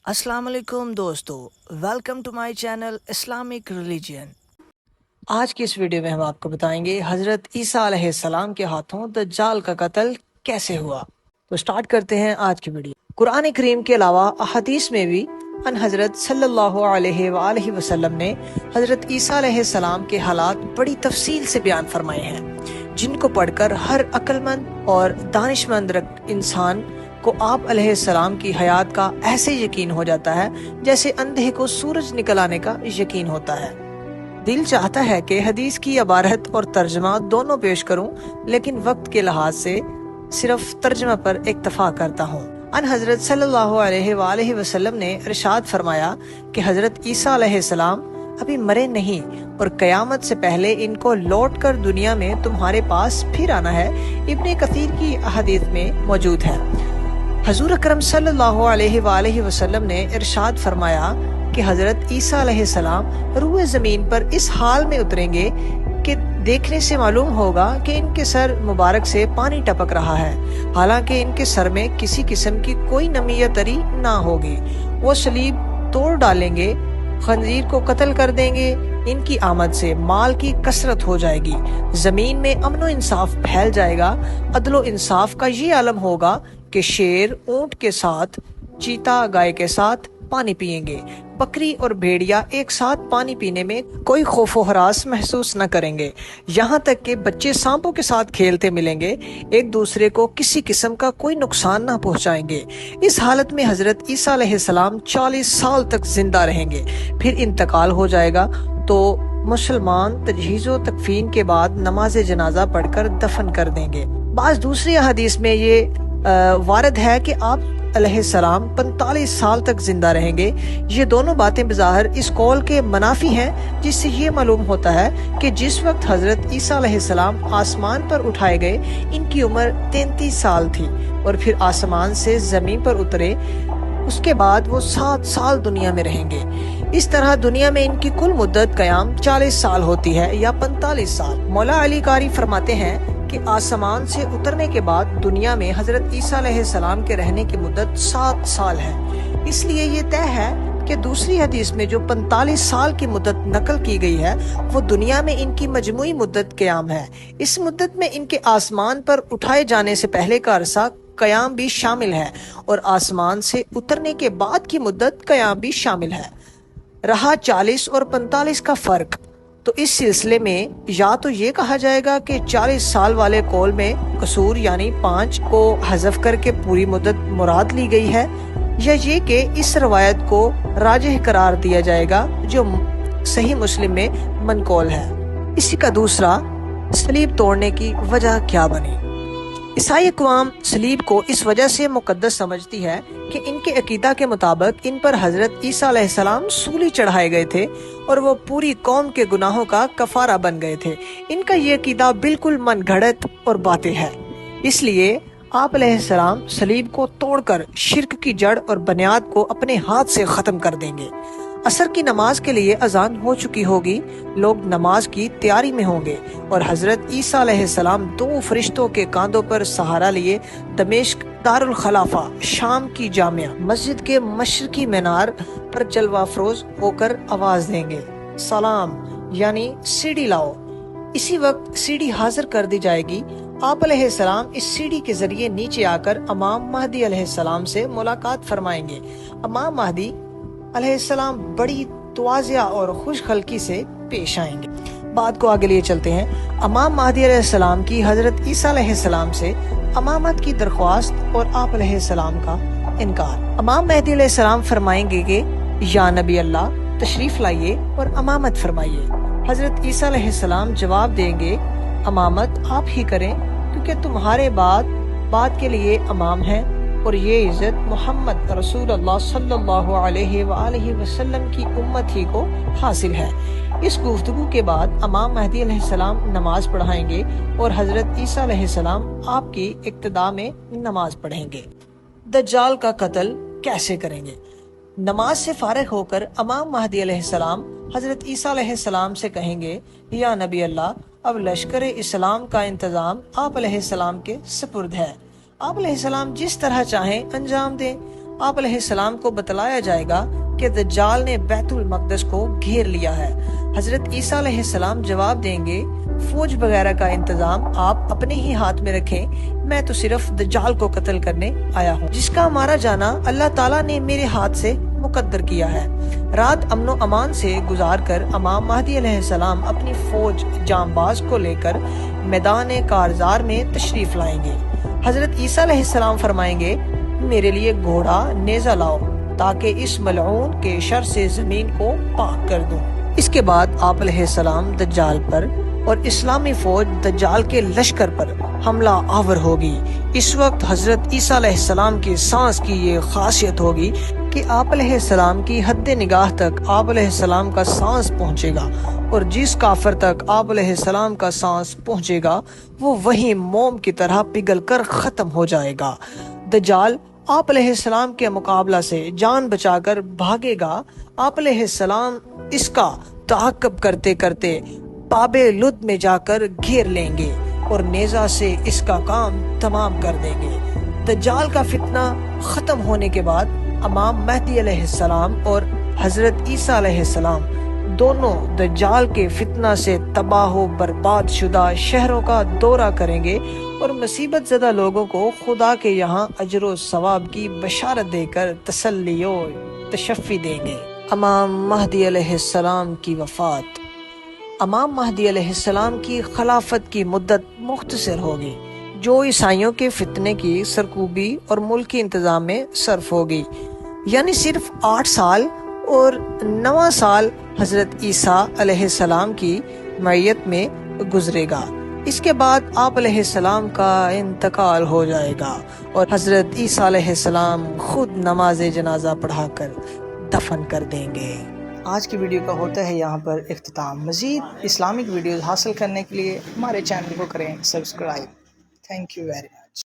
अस्सलाम वालेकुम दोस्तों, welcome to my channel Islamic religion. आज की इस वीडियो में हम आपको बताएंगे हज़रत ईसा अलैहिस्सलाम के हाथों दज्जाल का कत्ल कैसे हुआ। तो स्टार्ट करते हैं आज की वीडियो। कुरान करीम के अलावा अहदीस में भी अन हज़रत सल्लल्लाहु अलैहि वसल्लम ने हज़रत ईसा अलैहिस्सलाम के हालात बड़ी तफसील से बयान फरमाए हैं, जिनको पढ़कर हर अक्लमंद और दानिशमंद इंसान को आप अलैहिस्सलाम की हयात का ऐसे यकीन हो जाता है जैसे अंधे को सूरज निकल आने का यकीन होता है। दिल चाहता है कि हदीस की इबारत और तर्जमा दोनों पेश करूं, लेकिन वक्त के लिहाज से सिर्फ तर्जमा पर इक्तफा करता हूं। अन हज़रत सल्लल्लाहु अलैहि वसल्लम ने इरशाद फरमाया कि हज़रत ईसा अलैहिस्सलाम अभी मरे नहीं और कयामत से पहले इनको लौट कर दुनिया में तुम्हारे पास फिर आना है। इब्ने कसीर की अहदीस में मौजूद है। हजूर अकरम सल्लल्लाहु अलैहि वसल्लम ने इरशाद फरमाया कि हजरत ईसा अलैहिस्सलाम रूए जमीन पर इस हाल में उतरेंगे कि देखने से मालूम होगा कि इनके सर मुबारक से पानी टपक रहा है, हालांकि इनके सर में किसी किस्म की कोई नमी या तरी ना होगी। वो सलीब तोड़ डालेंगे, खंजीर को कत्ल कर देंगे। इनकी आमद से माल की कसरत हो जाएगी, जमीन में अमनो इंसाफ फैल जाएगा। अदलो इंसाफ का ये आलम होगा कि शेर ऊंट के साथ, चीता गाय के साथ पानी पिएंगे। बकरी और भेड़िया एक साथ पानी पीने में कोई खौफो हरास महसूस न करेंगे। यहाँ तक कि बच्चे सांपों के साथ खेलते मिलेंगे, एक दूसरे को किसी किस्म का कोई नुकसान न पहुँचाएंगे। इस हालत में हजरत ईसा अलैहिस्सलाम 40 साल तक जिंदा रहेंगे, फिर इंतकाल हो जाएगा। तो मुसलमान तजहीज़ो तकफीन के बाद नमाज जनाजा पढ़कर दफन कर देंगे। बाज़ दूसरी हदीस में ये वारद है कि आप अलैहिस्सलाम 45 साल तक जिंदा रहेंगे। ये दोनों बातें बज़ाहिर इस कौल के मनाफी हैं, जिससे ये मालूम होता है कि जिस वक्त हजरत ईसा अलैहिस्सलाम आसमान पर उठाए गए इनकी उम्र 33 साल थी और फिर आसमान से जमीन पर उतरे। उसके बाद वो 7 साल दुनिया में रहेंगे। इस तरह दुनिया में इनकी कुल मुद्दत क़याम 40 साल होती है या 45 साल। मौला अली कारी फरमाते हैं कि आसमान से उतरने के बाद दुनिया में हजरत ईसा अलैहिस्सलाम के रहने की मुद्दत 7 साल है। इसलिए ये तय है कि दूसरी हदीस में जो 45 साल की मुद्दत नकल की गई है वो दुनिया में इनकी मजमुई मुद्दत क़याम है। इस मुद्दत में इनके आसमान पर उठाए जाने से पहले का अरसा क़याम भी शामिल है और आसमान से उतरने के बाद की मुद्दत क़याम भी शामिल है। रहा 40 और 45 का फर्क, तो इस सिलसिले में या तो ये कहा जाएगा कि 40 साल वाले कौल में कसूर यानी 5 को हज़फ करके पूरी मुद्दत मुराद ली गई है, या ये कि इस रवायत को राजिह करार दिया जाएगा जो सही मुस्लिम में मनकौल है। इसी का दूसरा, सलीब तोड़ने की वजह क्या बनी। ईसाई अक़वाम सलीब को इस वजह से मुक़द्दस समझती है कि इनके अकीदा के मुताबिक इन पर हजरत ईसा अलैहिस्सलाम सूली चढ़ाए गए थे और वो पूरी कौम के गुनाहों का कफारा बन गए थे। इनका ये अकीदा बिल्कुल मनगढ़ंत और बातिल है। इसलिए आप अलैहिस्सलाम सलीब को तोड़कर शिर्क की जड़ और बुनियाद को अपने हाथ से ख़त्म कर देंगे। असर की नमाज के लिए अजान हो चुकी होगी, लोग नमाज की तैयारी में होंगे और हजरत ईसा अलैहिस्सलाम 2 फरिश्तों के कांधों पर सहारा लिए दमिश्क दारुल खलाफा शाम की जामिया मस्जिद के मशरकी मीनार पर जलवा फरोज होकर आवाज देंगे, सलाम यानी सीढ़ी लाओ। इसी वक्त सीढ़ी हाजिर कर दी जाएगी। आप अलैहिस्सलाम इस सीढ़ी के जरिए नीचे आकर इमाम महदी अलैहिस्सलाम से मुलाकात फरमाएंगे। इमाम महदी अलैहिस्सलाम बड़ी तवाज़िया और खुशखल्की से पेश आएंगे। बात को आगे लिए चलते हैं। इमाम महदी अलैहिस्सलाम की हजरत ईसा अलैहिस्सलाम से इमामत की दरख्वास्त और आप अलैहिस्सलाम का इनकार। इमाम महदी अलैहिस्सलाम फरमाएंगे कि या नबी अल्लाह, तशरीफ लाइए और इमामत फरमाइए। हजरत ईसा अलैहिस्सलाम जवाब देंगे, इमामत आप ही करें, क्योंकि तुम्हारे बाद के लिए इमाम है और ये इज्जत मोहम्मद रसूलुल्लाह सल्लल्लाहु अलैहि वसल्लम की उम्मत ही को हासिल है। इस गुफ्तगू के बाद इमाम महदी अलैहिस्सलाम नमाज पढ़ाएंगे और हजरत ईसा अलैहिस्सलाम आपकी इक्तदा में नमाज पढ़ेंगे। दज्जाल का कत्ल कैसे करेंगे। नमाज से फारिग होकर इमाम महदी अलैहिस्सलाम हजरत ईसा अलैहिस्सलाम से कहेंगे, या नबी अल्लाह, अब लश्कर इस्लाम का इंतजाम आप अलैहिस्सलाम के सुपुर्द है। आप अलैहिस्सलाम जिस तरह चाहें अंजाम दें। آپ علیہ السلام کو بتلایا جائے گا کہ دجال نے بیت المقدس کو گھیر لیا ہے۔ حضرت عیسیٰ علیہ السلام جواب دیں گے، فوج وغیرہ کا انتظام آپ اپنے ہی ہاتھ میں رکھیں، میں تو صرف دجال کو قتل کرنے آیا ہوں، جس کا مارا جانا اللہ تعالیٰ نے میرے ہاتھ سے مقدر کیا ہے۔ رات امن و امان سے گزار کر امام مہدی علیہ السلام اپنی فوج جانباز کو لے کر میدان کارزار میں تشریف لائیں گے۔ حضرت عیسیٰ علیہ السلام فرمائیں گے، میرے لیے گھوڑا نیزہ لاؤ تاکہ اس ملعون کے شر سے زمین کو پاک کر دوں۔ اس کے بعد آپ علیہ السلام دجال پر اور اسلامی فوج دجال کے لشکر پر حملہ آور ہوگی۔ اس وقت حضرت عیسیٰ علیہ السلام کی سانس کی یہ خاصیت ہوگی کہ آپ علیہ السلام کی حد نگاہ تک آپ علیہ السلام کا سانس پہنچے گا، اور جس کافر تک آپ علیہ السلام کا سانس پہنچے گا وہ وہی موم کی طرح پگھل کر ختم ہو جائے گا۔ دجال آپ علیہ السلام کے مقابلہ سے جان بچا کر بھاگے گا۔ آپ علیہ السلام اس کا تعاقب کرتے کرتے باب لد میں جا کر گھیر لیں گے اور نیزہ سے اس کا کام تمام کر دیں گے۔ دجال کا فتنہ ختم ہونے کے بعد امام مہدی علیہ السلام اور حضرت عیسیٰ علیہ السلام دونوں دجال کے فتنہ سے تباہ و برباد شدہ شہروں کا دورہ کریں گے اور مصیبت زدہ لوگوں کو خدا کے یہاں اجر و ثواب کی بشارت دے کر تسلی و تشفی دیں گے۔ امام مہدی علیہ السلام کی وفات۔ امام مہدی علیہ السلام کی خلافت کی مدت مختصر ہوگی، جو عیسائیوں کے فتنے کی سرکوبی اور ملکی انتظام میں صرف ہوگی، یعنی صرف 8 سال اور 9 سال حضرت عیسیٰ علیہ السلام کی معیت میں گزرے گا۔ اس کے بعد آپ علیہ السلام کا انتقال ہو جائے گا اور حضرت عیسیٰ علیہ السلام خود نماز جنازہ پڑھا کر دفن کر دیں گے۔ آج کی ویڈیو کا ہوتا ہے یہاں پر اختتام۔ مزید اسلامک ویڈیوز حاصل کرنے کے لیے ہمارے چینل کو کریں subscribe. Thank you very much.